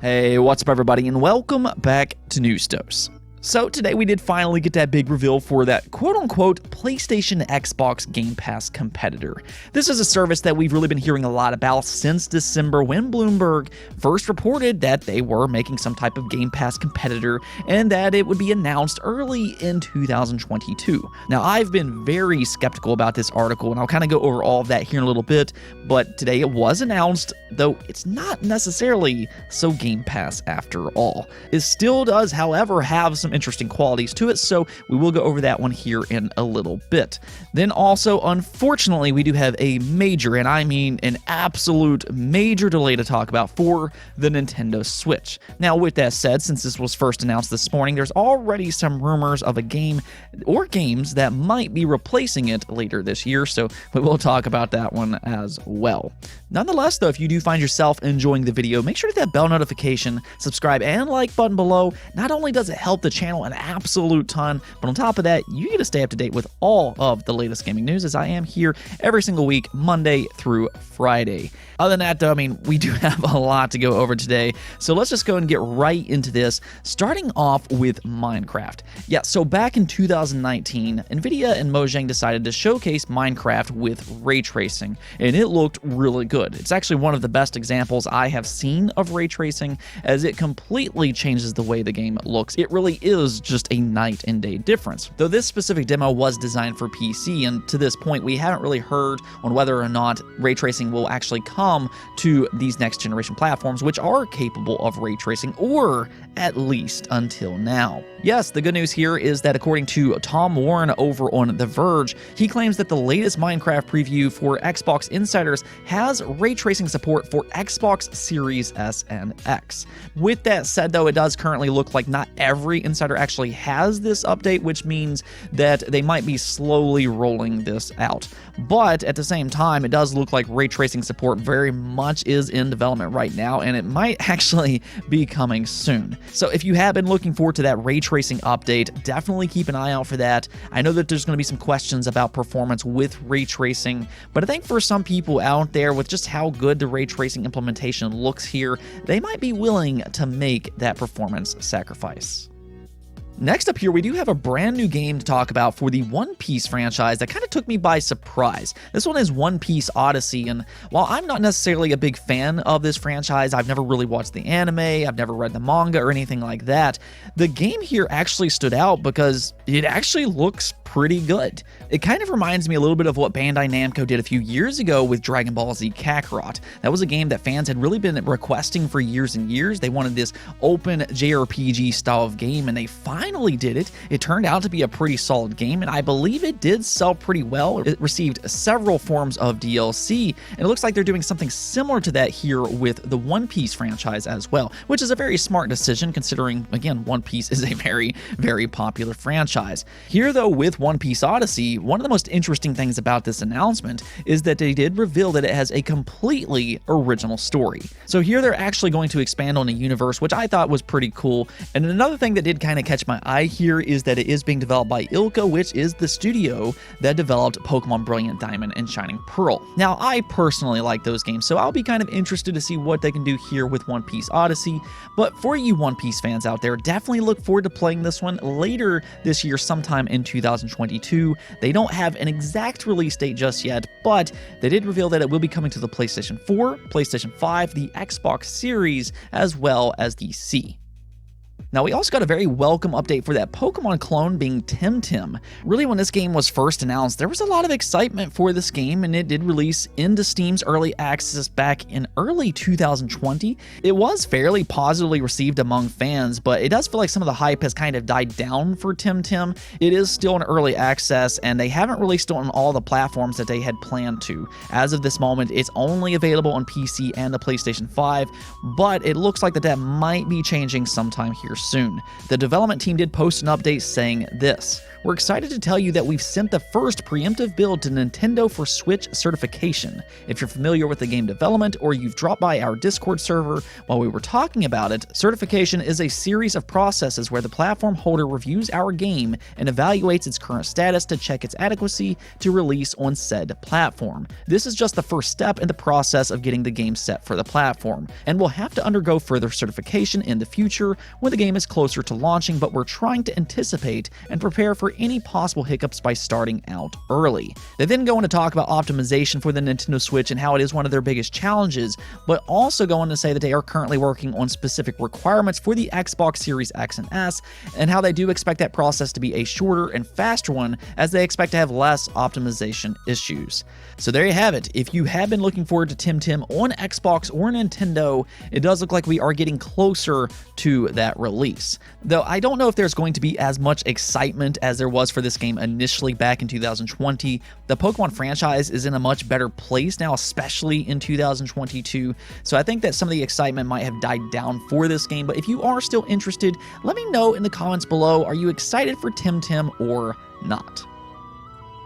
Hey, what's up everybody, and welcome back to News Dose. So today we did finally get that big reveal for that quote-unquote PlayStation Xbox Game Pass competitor. This is a service that we've really been hearing a lot about since December when Bloomberg first reported that they were making some type of Game Pass competitor and that it would be announced early in 2022. Now I've been very skeptical about this article and I'll kind of go over all of that here in a little bit, but today it was announced, though it's not necessarily so Game Pass after all. It still does, however, have some interesting qualities to it, so we will go over that one here in a little bit. Then also, unfortunately, we do have a major, and I mean an absolute major delay to talk about for the Nintendo Switch. Now, with that said, since this was first announced this morning, there's already some rumors of a game or games that might be replacing it later this year, so we will talk about that one as well. Nonetheless, though, if you do find yourself enjoying the video, make sure to hit that bell notification, subscribe, and like button below. Not only does it help the channel an absolute ton, but on top of that, you get to stay up to date with all of the latest gaming news, as I am here every single week, Monday through Friday. Other than that, though, I mean, we do have a lot to go over today, so let's just go and get right into this, starting off with Minecraft. Yeah, so back in 2019, Nvidia and Mojang decided to showcase Minecraft with ray tracing, and it looked really good. It's actually one of the best examples I have seen of ray tracing, as it completely changes the way the game looks. It really is just a night and day difference. Though this specific demo was designed for PC, and to this point we haven't really heard on whether or not ray tracing will actually come to these next generation platforms, which are capable of ray tracing, or at least until now. Yes, the good news here is that according to Tom Warren over on The Verge, he claims that the latest Minecraft preview for Xbox Insiders has ray tracing support for Xbox Series S and X. With that said, though, it does currently look like not every insider actually has this update, which means that they might be slowly rolling this out. But at the same time, it does look like ray tracing support very much is in development right now, and it might actually be coming soon. So if you have been looking forward to that ray tracing update, definitely keep an eye out for that. I know that there's going to be some questions about performance with ray tracing, but I think for some people out there, with just how good the ray tracing implementation looks here, they might be willing to make that performance sacrifice. Next up here, we do have a brand new game to talk about for the One Piece franchise that kind of took me by surprise. This one is One Piece Odyssey, and while I'm not necessarily a big fan of this franchise, I've never really watched the anime, I've never read the manga or anything like that, the game here actually stood out because it actually looks pretty good. It kind of reminds me a little bit of what Bandai Namco did a few years ago with Dragon Ball Z Kakarot. That was a game that fans had really been requesting for years and years. They wanted this open JRPG style of game, and they finally did it. It turned out to be a pretty solid game, and I believe it did sell pretty well. It received several forms of DLC, and it looks like they're doing something similar to that here with the One Piece franchise as well, which is a very smart decision considering, again, One Piece is a very, very popular franchise. Here, though, with One Piece Odyssey, one of the most interesting things about this announcement is that they did reveal that it has a completely original story. So here they're actually going to expand on a universe, which I thought was pretty cool. And another thing that did kind of catch my eye here is that it is being developed by ILCA, which is the studio that developed Pokemon Brilliant Diamond and Shining Pearl. Now, I personally like those games, so I'll be kind of interested to see what they can do here with One Piece Odyssey. But for you One Piece fans out there, definitely look forward to playing this one later this year, sometime in 2022. They don't have an exact release date just yet, but they did reveal that it will be coming to the PlayStation 4, PlayStation 5, the Xbox Series, as well as the C. Now, we also got a very welcome update for that Pokemon clone being TemTem. Really, when this game was first announced, there was a lot of excitement for this game, and it did release into Steam's early access back in early 2020. It was fairly positively received among fans, but it does feel like some of the hype has kind of died down for TemTem. It is still in early access, and they haven't released it on all the platforms that they had planned to. As of this moment, it's only available on PC and the PlayStation 5, but it looks like that might be changing sometime here soon. The development team did post an update saying this: "We're excited to tell you that we've sent the first preemptive build to Nintendo for Switch certification. If you're familiar with the game development or you've dropped by our Discord server while we were talking about it, certification is a series of processes where the platform holder reviews our game and evaluates its current status to check its adequacy to release on said platform. This is just the first step in the process of getting the game set for the platform, and we'll have to undergo further certification in the future when the game is closer to launching, but we're trying to anticipate and prepare for any possible hiccups by starting out early." They then go on to talk about optimization for the Nintendo Switch and how it is one of their biggest challenges, but also go on to say that they are currently working on specific requirements for the Xbox Series X and S, and how they do expect that process to be a shorter and faster one, as they expect to have less optimization issues. So there you have it. If you have been looking forward to TemTem on Xbox or Nintendo, it does look like we are getting closer to that release. Though I don't know if there's going to be as much excitement as there was for this game initially back in 2020. The Pokemon franchise is in a much better place now, especially in 2022. So I think that some of the excitement might have died down for this game. But if you are still interested, let me know in the comments below. Are you excited for TemTem or not?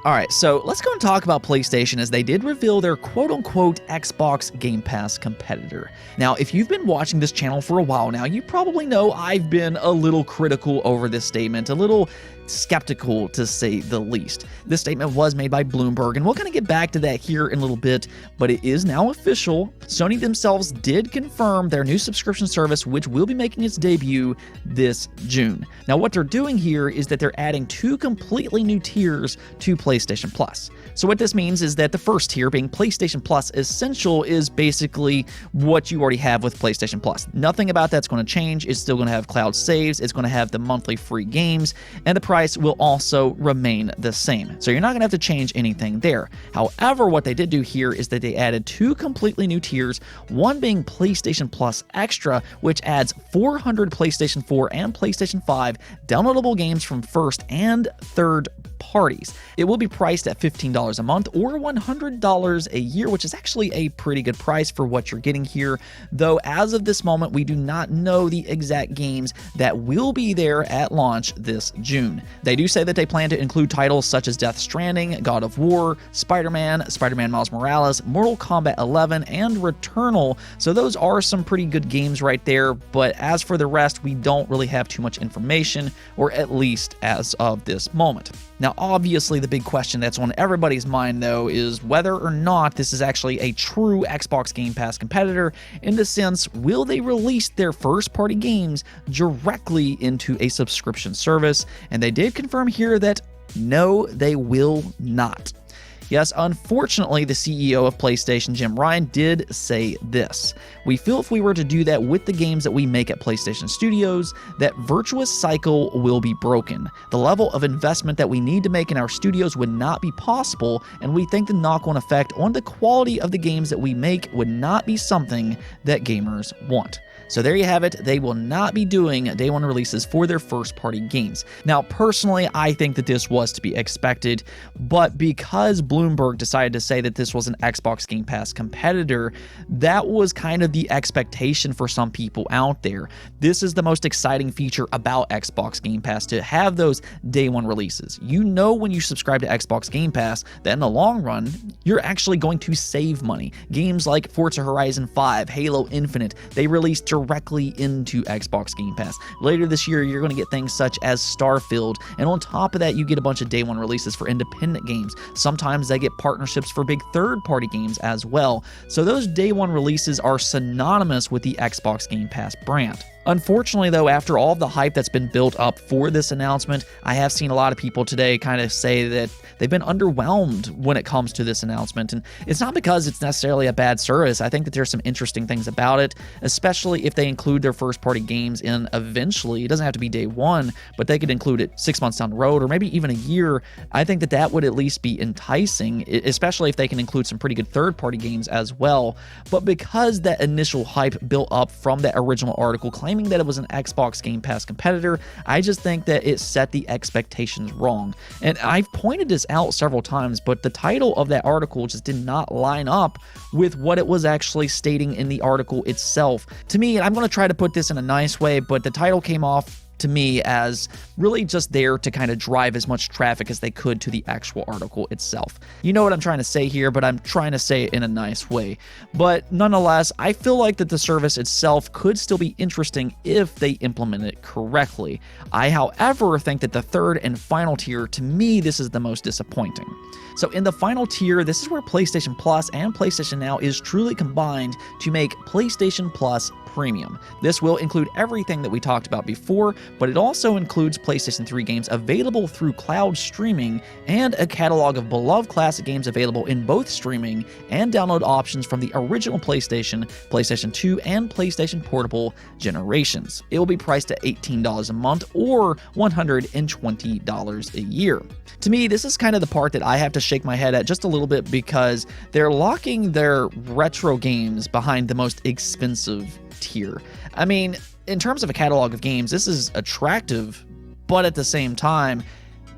Alright, so let's go and talk about PlayStation, as they did reveal their quote-unquote Xbox Game Pass competitor. Now, if you've been watching this channel for a while now, you probably know I've been a little critical over this statement, a little skeptical to say the least. This statement was made by Bloomberg, and we'll kind of get back to that here in a little bit, but it is now official. Sony themselves did confirm their new subscription service, which will be making its debut this June. Now, what they're doing here is that they're adding 2 completely new tiers to PlayStation Plus. So what this means is that the first tier, being PlayStation Plus Essential, is basically what you already have with PlayStation Plus. Nothing about that's going to change. It's still going to have cloud saves, it's going to have the monthly free games, and the price will also remain the same. So you're not going to have to change anything there. However, what they did do here is that they added 2 completely new tiers, one being PlayStation Plus Extra, which adds 400 PlayStation 4 and PlayStation 5 downloadable games from first and third parties. It will be priced at $15 a month or $100 a year, which is actually a pretty good price for what you're getting here, though as of this moment, we do not know the exact games that will be there at launch this June. They do say that they plan to include titles such as Death Stranding, God of War, Spider-Man, Spider-Man Miles Morales, Mortal Kombat 11, and Returnal, so those are some pretty good games right there, but as for the rest, we don't really have too much information, or at least as of this moment. Now, obviously, the big question that's on everybody's mind, though, is whether or not this is actually a true Xbox Game Pass competitor, in the sense, will they release their first-party games directly into a subscription service? And they did confirm here that no, they will not. Yes, unfortunately, the CEO of PlayStation, Jim Ryan, did say this: "We feel if we were to do that with the games that we make at PlayStation Studios, that virtuous cycle will be broken. The level of investment that we need to make in our studios would not be possible, and we think the knock-on effect on the quality of the games that we make would not be something that gamers want." So there you have it. They will not be doing day one releases for their first-party games. Now, personally, I think that this was to be expected, but because Bloomberg decided to say that this was an Xbox Game Pass competitor, that was kind of the expectation for some people out there. This is the most exciting feature about Xbox Game Pass, to have those day one releases. You know, when you subscribe to Xbox Game Pass, that in the long run, you're actually going to save money. Games like Forza Horizon 5, Halo Infinite, they released directly into Xbox Game Pass. Later this year, you're going to get things such as Starfield, and on top of that, you get a bunch of day one releases for independent games. Sometimes they get partnerships for big third-party games as well. So those day one releases are synonymous with the Xbox Game Pass brand. Unfortunately, though, after all of the hype that's been built up for this announcement, I have seen a lot of people today kind of say that they've been underwhelmed when it comes to this announcement. And it's not because it's necessarily a bad service. I think that there's some interesting things about it, especially if they include their first-party games in eventually. It doesn't have to be day one, but they could include it 6 months down the road, or maybe even a year. I think that that would at least be enticing, especially if they can include some pretty good third-party games as well. But because that initial hype built up from that original article claiming claiming that it was an Xbox Game Pass competitor. I just think that it set the expectations wrong. And I've pointed this out several times, but the title of that article just did not line up with what it was actually stating in the article itself. To me, and I'm going to try to put this in a nice way, but the title came off to me as really just there to kind of drive as much traffic as they could to the actual article itself. You know what I'm trying to say here, but I'm trying to say it in a nice way. But nonetheless, I feel like that the service itself could still be interesting if they implement it correctly. I, however, think that the third and final tier, to me, this is the most disappointing. So in the final tier, this is where PlayStation Plus and PlayStation Now is truly combined to make PlayStation Plus Premium. This will include everything that we talked about before, but it also includes PlayStation 3 games available through cloud streaming and a catalog of beloved classic games available in both streaming and download options from the original PlayStation, PlayStation 2, and PlayStation Portable generations. It will be priced at $18 a month or $120 a year. To me, this is kind of the part that I have to shake my head at just a little bit because they're locking their retro games behind the most expensive tier. I mean, in terms of a catalog of games, this is attractive, but at the same time,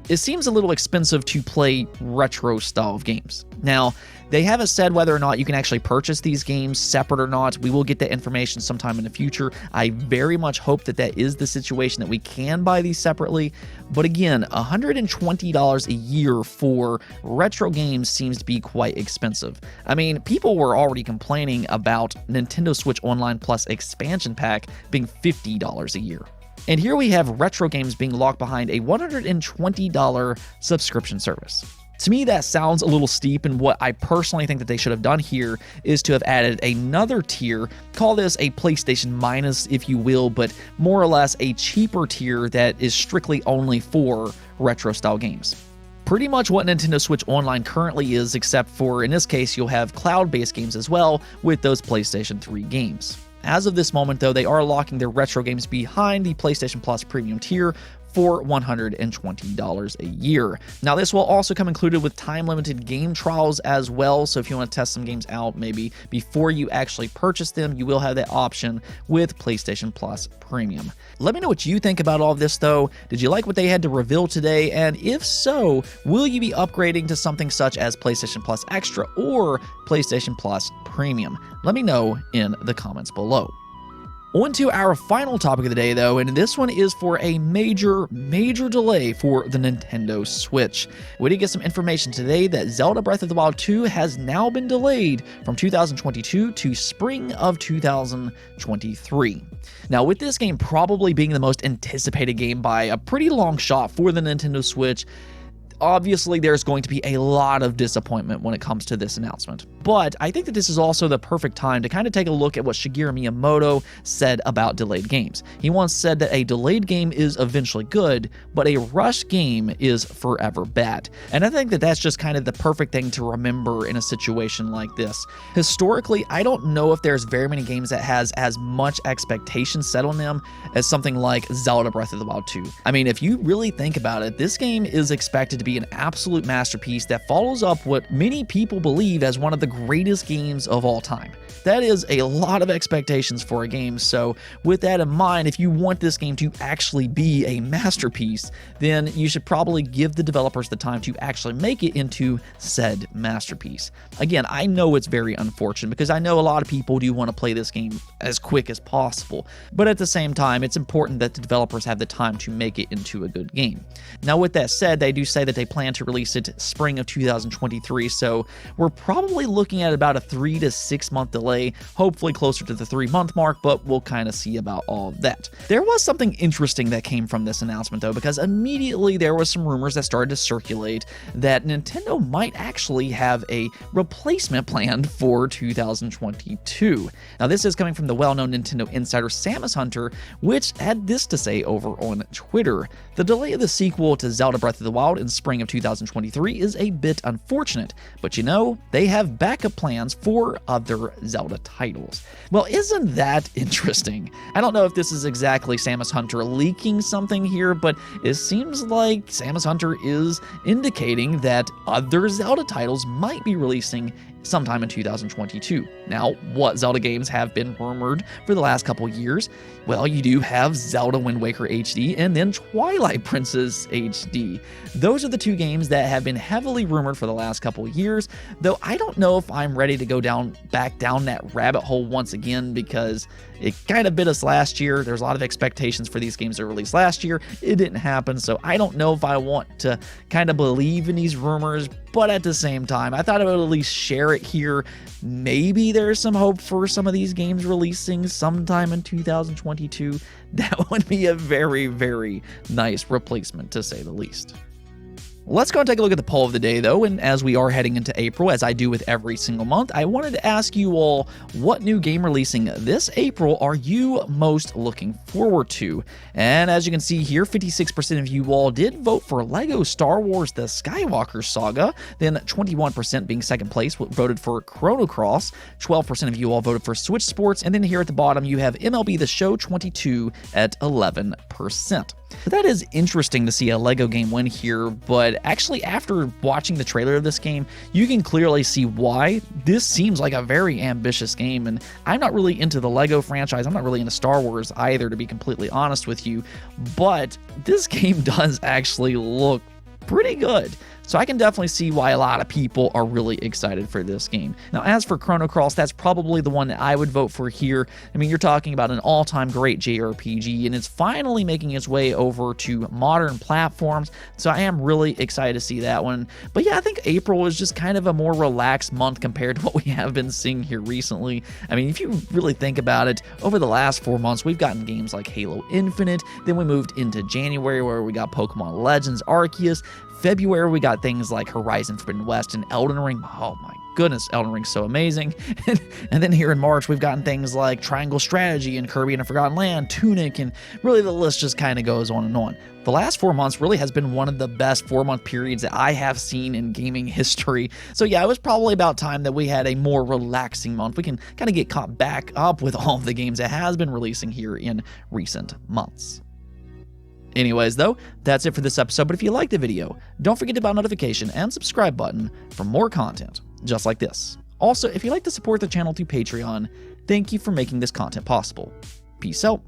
it seems a little expensive to play retro style of games. Now, they haven't said whether or not you can actually purchase these games separate or not. We will get that information sometime in the future. I very much hope that that is the situation, that we can buy these separately. But again, $120 a year for retro games seems to be quite expensive. I mean, people were already complaining about Nintendo Switch Online Plus expansion pack being $50 a year. And here we have retro games being locked behind a $120 subscription service. To me, that sounds a little steep, and what I personally think that they should have done here is to have added another tier, call this a PlayStation Minus, if you will, but more or less a cheaper tier that is strictly only for retro-style games. Pretty much what Nintendo Switch Online currently is, except for, in this case, you'll have cloud-based games as well with those PlayStation 3 games. As of this moment, though, they are locking their retro games behind the PlayStation Plus Premium tier for $120 a year. Now, this will also come included with time-limited game trials as well, so if you want to test some games out maybe before you actually purchase them, you will have that option with PlayStation Plus Premium. Let me know what you think about all of this, though. Did you like what they had to reveal today? And if so, will you be upgrading to something such as PlayStation Plus Extra or PlayStation Plus Premium? Let me know in the comments below. On to our final topic of the day, though, and this one is for a major delay for the Nintendo Switch. We did get some information today that Zelda Breath of the Wild 2 has now been delayed from 2022 to spring of 2023. Now, with this game probably being the most anticipated game by a pretty long shot for the Nintendo Switch, obviously there's going to be a lot of disappointment when it comes to this announcement. But I think that this is also the perfect time to kind of take a look at what Shigeru Miyamoto said about delayed games. He once said that a delayed game is eventually good, but a rushed game is forever bad. And I think that that's just kind of the perfect thing to remember in a situation like this. Historically, I don't know if there's very many games that has as much expectation set on them as something like Zelda Breath of the Wild 2. I mean, if you really think about it, this game is expected to be an absolute masterpiece that follows up what many people believe as one of the greatest games of all time. That is a lot of expectations for a game, so with that in mind, if you want this game to actually be a masterpiece, then you should probably give the developers the time to actually make it into said masterpiece. Again, I know it's very unfortunate because I know a lot of people do want to play this game as quick as possible, but at the same time, it's important that the developers have the time to make it into a good game. Now, with that said, they do say that they plan to release it spring of 2023, so we're probably looking at about a 3 to 6 month delay, hopefully closer to the 3-month mark, but we'll kind of see about all of that. There was something interesting that came from this announcement, though, because immediately there was some rumors that started to circulate that Nintendo might actually have a replacement planned for 2022. Now, this is coming from the well-known Nintendo insider Samus Hunter, which had this to say over on Twitter. The delay of the sequel to Zelda Breath of the Wild in spring of 2023 is a bit unfortunate, but you know, they have backup plans for other Zelda titles. Well, isn't that interesting? I don't know if this is exactly Samus Hunter leaking something here, but it seems like Samus Hunter is indicating that other Zelda titles might be releasing sometime in 2022. Now, what Zelda games have been rumored for the last couple years? Well, you do have Zelda Wind Waker HD and then Twilight Princess HD. Those are the two games that have been heavily rumored for the last couple years, though I don't know if I'm ready to go back down that rabbit hole once again, because it kind of bit us last year. There's a lot of expectations for these games that were released last year. It didn't happen, so I don't know if I want to kind of believe in these rumors, but at the same time, I thought I would at least share it here. Maybe there's some hope for some of these games releasing sometime in 2022. That would be a very, very nice replacement, to say the least. Let's go and take a look at the poll of the day, though, and as we are heading into April, as I do with every single month, I wanted to ask you all, what new game releasing this April are you most looking forward to? And as you can see here, 56% of you all did vote for LEGO Star Wars The Skywalker Saga, then 21% being second place voted for Chrono Cross, 12% of you all voted for Switch Sports, and then here at the bottom you have MLB The Show 22 at 11%. That is interesting to see a LEGO game win here, but actually after watching the trailer of this game, you can clearly see why. This seems like a very ambitious game, and I'm not really into the LEGO franchise. I'm not really into Star Wars either, to be completely honest with you, but this game does actually look pretty good. So I can definitely see why a lot of people are really excited for this game. Now, as for Chrono Cross, that's probably the one that I would vote for here. I mean, you're talking about an all-time great JRPG, and it's finally making its way over to modern platforms, so I am really excited to see that one. But yeah, I think April is just kind of a more relaxed month compared to what we have been seeing here recently. I mean, if you really think about it, over the last 4 months, we've gotten games like Halo Infinite, then we moved into January where we got Pokemon Legends Arceus. February, we got things like Horizon Forbidden West and Elden Ring. Oh my goodness, Elden Ring's so amazing. And then here in March, we've gotten things like Triangle Strategy and Kirby and the Forgotten Land, Tunic, and really the list just kind of goes on and on. The last 4 months really has been one of the best 4-month periods that I have seen in gaming history. So yeah, it was probably about time that we had a more relaxing month. We can kind of get caught back up with all of the games that has been releasing here in recent months. Anyways, though, that's it for this episode, but if you liked the video, don't forget to bell notification and subscribe button for more content just like this. Also, if you'd like to support the channel through Patreon, thank you for making this content possible. Peace out.